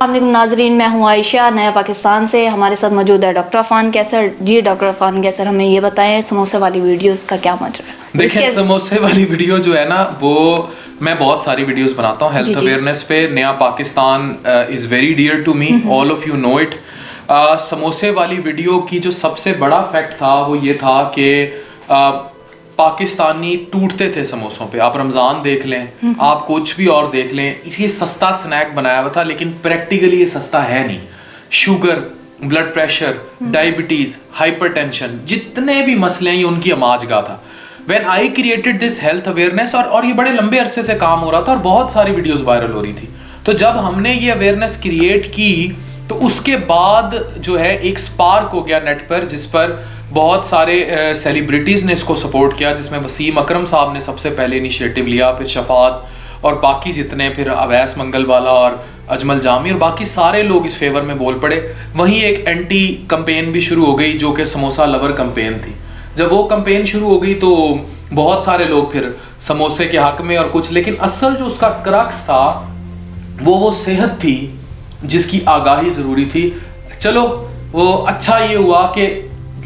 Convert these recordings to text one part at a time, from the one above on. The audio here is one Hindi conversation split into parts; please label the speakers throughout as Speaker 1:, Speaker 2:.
Speaker 1: अस्सलामुअलैकुम नाजरीन, मैं हूँ आयशा नया पाकिस्तान से। हमारे साथ मौजूद है डॉक्टर अफान कैसर। जी डॉक्टर अफान कैसर, हमें ये बताएं समोसे वाली वीडियोस का क्या मतलब है?
Speaker 2: देखिए समोसे वाली वीडियो जो है ना, वो मैं बहुत सारी वीडियोस बनाता हूँ हेल्थ अवेयरनेस पे। नया Pakistan is very dear to me, all of you know it. समोसे वाली वीडियो की जो सबसे बड़ा फैक्ट था वो ये था कि पाकिस्तानी टूटते थे समोसों पे। आप रमज़ान देख लें, आप कुछ भी और देख लें, ये सस्ता स्नैक बनाया हुआ था, लेकिन प्रैक्टिकली ये सस्ता है नहीं। Sugar, blood pressure, diabetes, hypertension, जितने भी मसले हैं ये उनकी अमाजगाह था। When I created this health awareness, और ये बड़े लंबे अरसे से काम हो रहा था और बहुत सारी वीडियोस वायरल हो रही थी। तो जब हमने ये अवेयरनेस क्रिएट की तो उसके बाद जो है एक स्पार्क हो गया नेट पर, जिस पर बहुत सारे सेलिब्रिटीज़ ने इसको सपोर्ट किया, जिसमें वसीम अकरम साहब ने सबसे पहले इनिशिएटिव लिया, फिर शफात और बाकी जितने, फिर अवैस मंगलवाला और अजमल जामी और बाकी सारे लोग इस फेवर में बोल पड़े। वहीं एक एंटी कंपेन भी शुरू हो गई जो कि समोसा लवर कंपेन थी। जब वो कंपेन शुरू हो गई तो बहुत सारे लोग फिर समोसे के हक में और कुछ, लेकिन असल जो उसका क्रक्स था वो सेहत थी जिसकी आगाही ज़रूरी थी। चलो वो अच्छा ये हुआ कि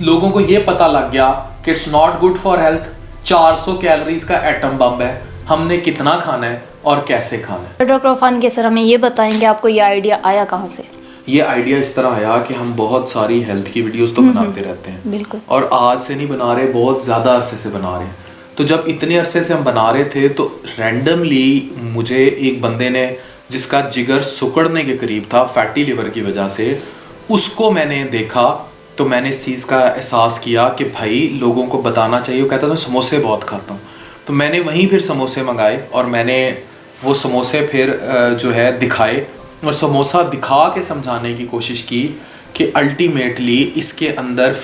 Speaker 2: लोगों को ये पता लग गया कि it's not good for health. 400 calories का एटम बम है, हमने कितना खाना है और कैसे खाना है।
Speaker 1: डॉक्टर अफान कैसर, हमें ये बताएंगे आपको ये आइडिया आया कहाँ से?
Speaker 2: ये आइडिया इस तरह आया कि हम बहुत सारी हेल्थ की वीडियोस तो बनाते रहते हैं,
Speaker 1: बिल्कुल,
Speaker 2: और आज से नहीं बना रहे, बहुत ज़्यादा अरसे से बना रहे हैं। तो जब इतने अरसे से हम बना रहे थे तो रैंडमली मुझे एक बंदे ने, जिसका जिगर सुकड़ने के करीब था फैटी लिवर की वजह से, उसको मैंने देखा तो मैंने इस चीज़ का एहसास किया कि भाई लोगों को बताना चाहिए। वो कहता था समोसे बहुत खाता हूँ, तो मैंने वहीं फिर समोसे मंगाए और मैंने वो समोसे फिर जो है दिखाए और समोसा दिखा के समझाने की कोशिश की कि अल्टीमेटली इसके अंदर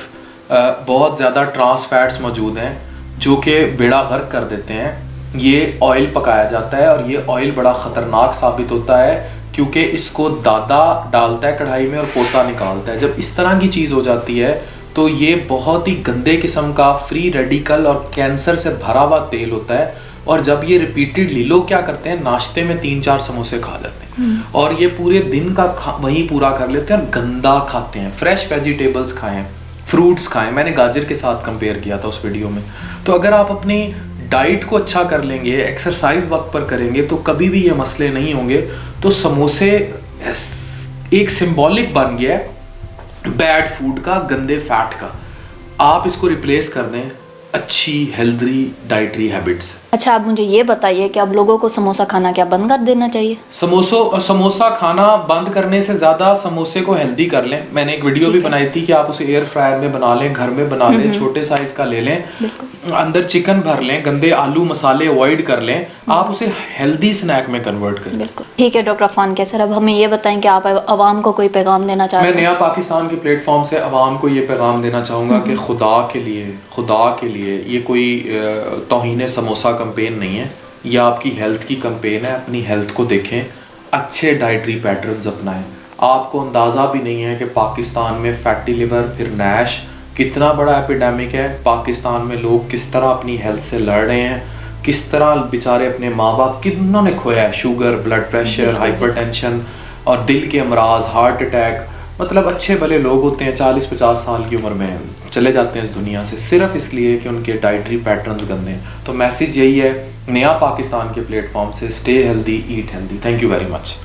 Speaker 2: बहुत ज़्यादा ट्रांस फैट्स मौजूद हैं जो कि बेड़ा गर्क कर देते हैं। ये ऑयल पकाया जाता है और ये ऑयल बड़ा ख़तरनाक साबित होता है क्योंकि इसको दादा डालता है कढ़ाई में और पोता निकालता है। जब इस तरह की चीज़ हो जाती है तो ये बहुत ही गंदे किस्म का फ्री रेडिकल और कैंसर से भरा हुआ तेल होता है। और जब ये रिपीटेडली, लोग क्या करते हैं, नाश्ते में 3-4 समोसे खा लेते हैं और ये पूरे दिन का वहीं पूरा कर लेते हैं और गंदा खाते हैं। फ्रेश वेजिटेबल्स खाएं, फ्रूट्स खाएं। मैंने गाजर के साथ कंपेयर किया था उस वीडियो में। तो अगर आप अपनी डाइट को अच्छा कर लेंगे, एक्सरसाइज वक्त पर करेंगे, तो कभी भी ये मसले नहीं होंगे। तो समोसे एक सिंबॉलिक बन गया बैड फूड का, गंदे फैट का। आप इसको रिप्लेस कर दें अच्छी हेल्दी डाइटरी हैबिट्स।
Speaker 1: अच्छा, आप मुझे ये बताइए कि अब लोगों को समोसा खाना क्या बंद कर देना चाहिए?
Speaker 2: समोसा खाना बंद करने से ज़्यादा समोसे को हेल्दी कर लें। मैंने एक वीडियो भी बनाई थी कि आप उसे एयर फ्रायर में बना लें, घर में बना लें, छोटे साइज़ का ले लें, अंदर चिकन भर लें, गंदे आलू मसाले अवॉइड कर लें, आप उसे हेल्दी स्नैक में कन्वर्ट करें।
Speaker 1: बिल्कुल ठीक है डॉक्टर अफान कैसर, अब हमें ये बताएं कि आप आवाम को कोई पैगाम देना चाहते हैं?
Speaker 2: मैं नया पाकिस्तान के प्लेटफॉर्म से आवाम को ये पैगाम देना चाहूँगा कि खुदा के लिए ये कोई तौहीन समोसा कंपेन नहीं है, यह आपकी हेल्थ की कंपेन है। अपनी हेल्थ को देखें, अच्छे डाइटरी पैटर्न्स अपनाएं। आपको अंदाज़ा भी नहीं है कि पाकिस्तान में फैटी लिवर, फिर नैश कितना बड़ा एपिडेमिक है। पाकिस्तान में लोग किस तरह अपनी हेल्थ से लड़ रहे हैं, किस तरह बेचारे अपने माँ बाप कितनों ने खोया है। शुगर, ब्लड प्रेशर, हाइपरटेंशन और दिल के अमराज, हार्ट अटैक। मतलब अच्छे भले लोग होते हैं 40-50 साल की उम्र में चले जाते हैं इस दुनिया से, सिर्फ इसलिए कि उनके डाइटरी पैटर्न्स गंदे हैं। तो मैसेज यही है नया पाकिस्तान के प्लेटफॉर्म से, stay healthy, eat healthy. Thank you very much.